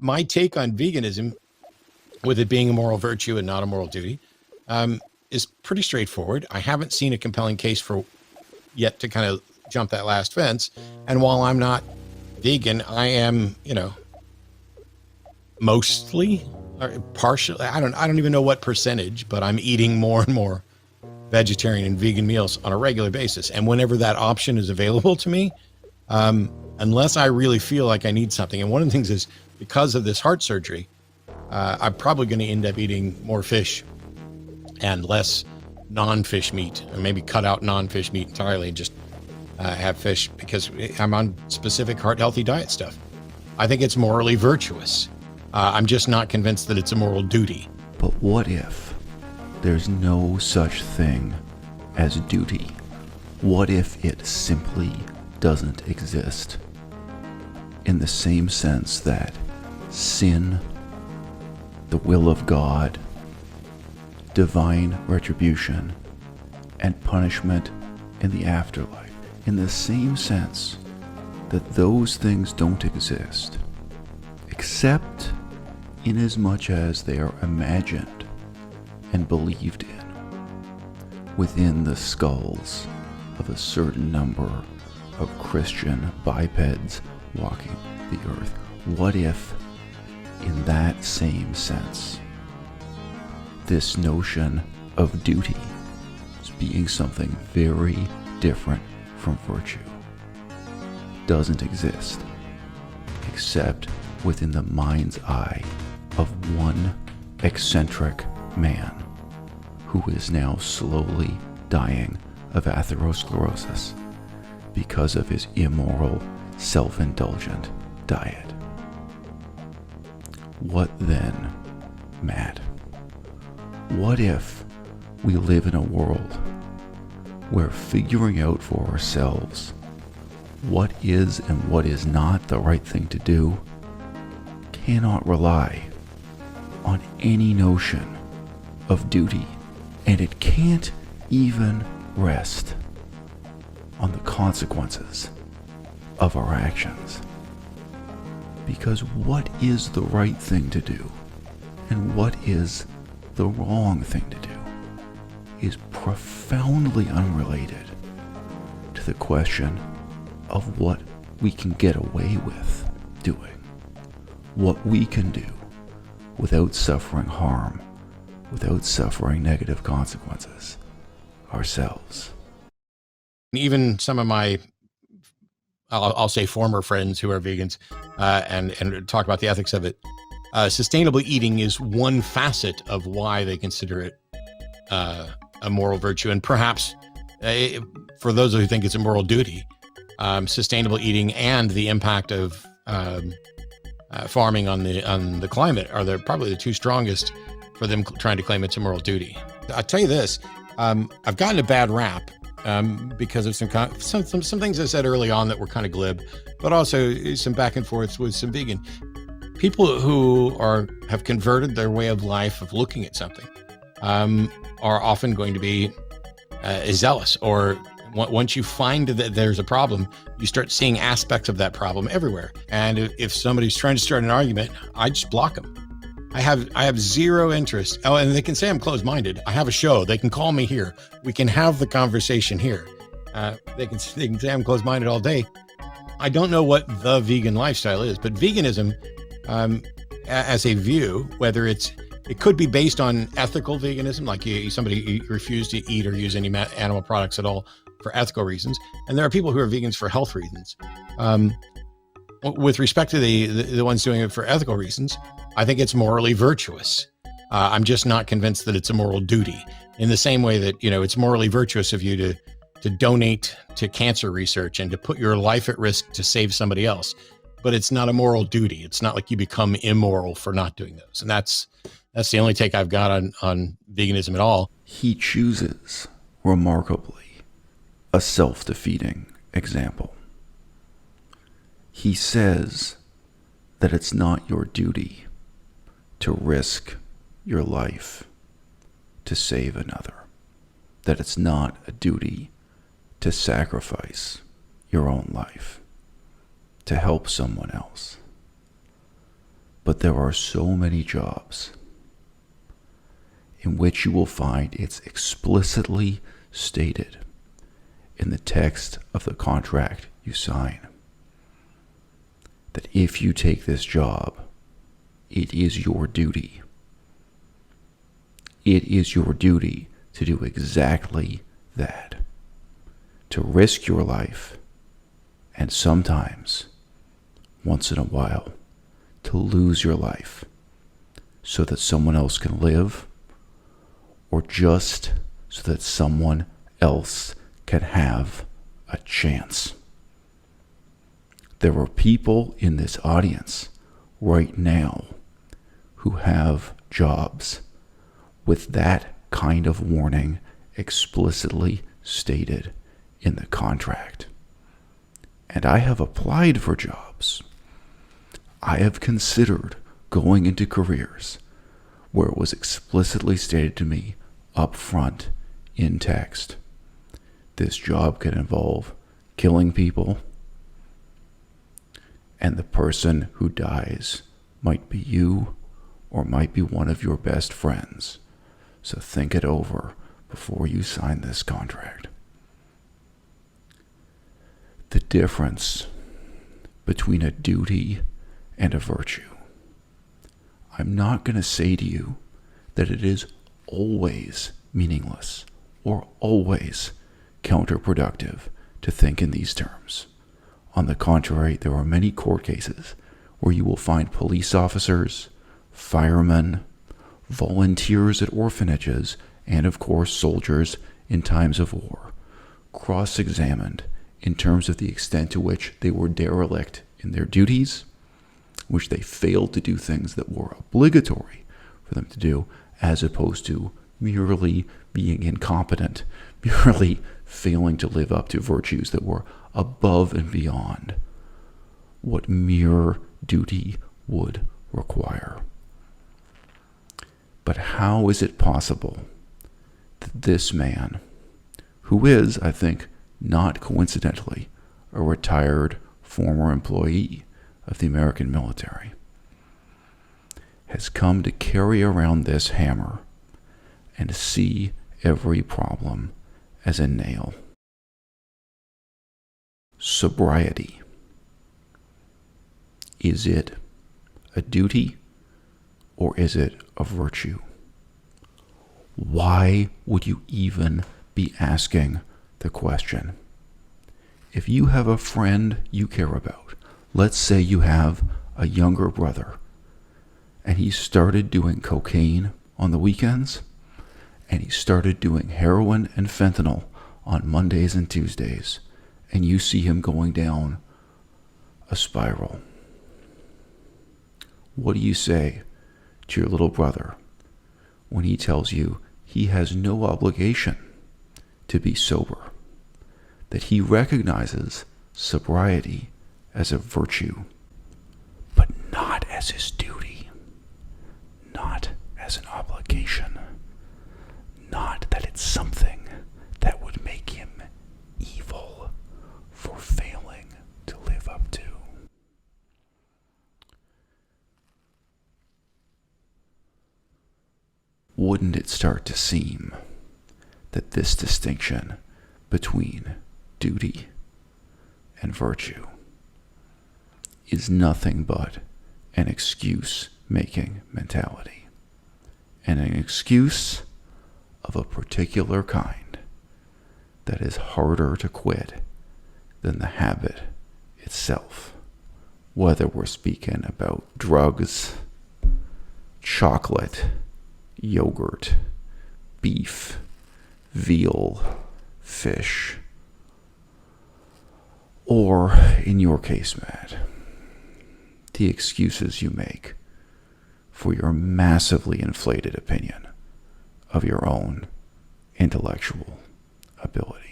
my take on veganism, with it being a moral virtue and not a moral duty, is pretty straightforward. I haven't seen a compelling case for yet to kind of jump that last fence. And while I'm not vegan, I am, mostly or partially, I don't even know what percentage, but I'm eating more and more vegetarian and vegan meals on a regular basis. And whenever that option is available to me, unless I really feel like I need something. And one of the things is, because of this heart surgery, I'm probably going to end up eating more fish and less non-fish meat, or maybe cut out non-fish meat entirely and just have fish, because I'm on specific heart healthy diet stuff. I think it's morally virtuous. I'm just not convinced that it's a moral duty. But what if there's no such thing as duty? What if it simply doesn't exist? In the same sense that sin, the will of God, divine retribution, and punishment in the afterlife, in the same sense that those things don't exist, except inasmuch as they are imagined and believed in within the skulls of a certain number of Christian bipeds walking the earth. What if, in that same sense, this notion of duty as being something very different from virtue doesn't exist, except within the mind's eye of one eccentric man who is now slowly dying of atherosclerosis because of his immoral, self-indulgent diet? What then, Matt? What if we live in a world where figuring out for ourselves what is and what is not the right thing to do cannot rely on any notion of duty, and it can't even rest on the consequences of our actions? Because what is the right thing to do and what is the wrong thing to do is profoundly unrelated to the question of what we can get away with doing, what we can do without suffering harm, without suffering negative consequences ourselves. Even some of my, I'll say former friends who are vegans, and talk about the ethics of it. Sustainable eating is one facet of why they consider it a moral virtue, and perhaps for those who think it's a moral duty, sustainable eating and the impact of farming on the climate are probably the two strongest for them trying to claim it's a moral duty. I'll tell you this, I've gotten a bad rap because of some things I said early on that were kind of glib, but also some back and forths with some vegan people who have converted their way of life of looking at something, are often going to be zealous, or once you find that there's a problem, you start seeing aspects of that problem everywhere. And if somebody's trying to start an argument, I just block them. I have zero interest. Oh, and they can say I'm closed-minded. I have a show. They can call me here. We can have the conversation here. They can say I'm closed-minded all day. I don't know what the vegan lifestyle is, but veganism, as a view, whether it could be based on ethical veganism, like somebody refused to eat or use any animal products at all for ethical reasons, and there are people who are vegans for health reasons. With respect to the ones doing it for ethical reasons, I think it's morally virtuous. I'm just not convinced that it's a moral duty. In the same way that it's morally virtuous of you to donate to cancer research and to put your life at risk to save somebody else, but it's not a moral duty. It's not like you become immoral for not doing those. And that's the only take I've got on veganism at all. He chooses, remarkably, a self-defeating example. He says that it's not your duty to risk your life to save another, that it's not a duty to sacrifice your own life to help someone else. But there are so many jobs in which you will find it's explicitly stated in the text of the contract you sign that if you take this job, it is your duty. It is your duty to do exactly that, to risk your life, and sometimes, once in a while, to lose your life so that someone else can live, or just so that someone else can have a chance. There are people in this audience right now who have jobs with that kind of warning explicitly stated in the contract. And I have applied for jobs. I have considered going into careers where it was explicitly stated to me up front in text. This job could involve killing people, and the person who dies might be you or might be one of your best friends. So think it over before you sign this contract. The difference between a duty and a virtue. I'm not going to say to you that it is always meaningless or always counterproductive to think in these terms. On the contrary, there are many court cases where you will find police officers, firemen, volunteers at orphanages, and of course soldiers in times of war, cross-examined in terms of the extent to which they were derelict in their duties, which they failed to do things that were obligatory for them to do, as opposed to merely being incompetent, merely failing to live up to virtues that were above and beyond what mere duty would require. But how is it possible that this man, who is, I think, not coincidentally, a retired former employee of the American military, has come to carry around this hammer and see every problem as a nail? Sobriety. Is it a duty or is it a virtue? Why would you even be asking the question? If you have a friend you care about, let's say you have a younger brother, and he started doing cocaine on the weekends, and he started doing heroin and fentanyl on Mondays and Tuesdays, and you see him going down a spiral. What do you say to your little brother when he tells you he has no obligation to be sober, that he recognizes sobriety as a virtue, but not as his duty, not as an obligation, not that it's something that would make him evil for failing to live up to? Wouldn't it start to seem that this distinction between duty and virtue is nothing but an excuse-making mentality, and an excuse of a particular kind that is harder to quit than the habit itself, whether we're speaking about drugs, chocolate, yogurt, beef, veal, fish, or, in your case, Matt, the excuses you make for your massively inflated opinion of your own intellectual ability.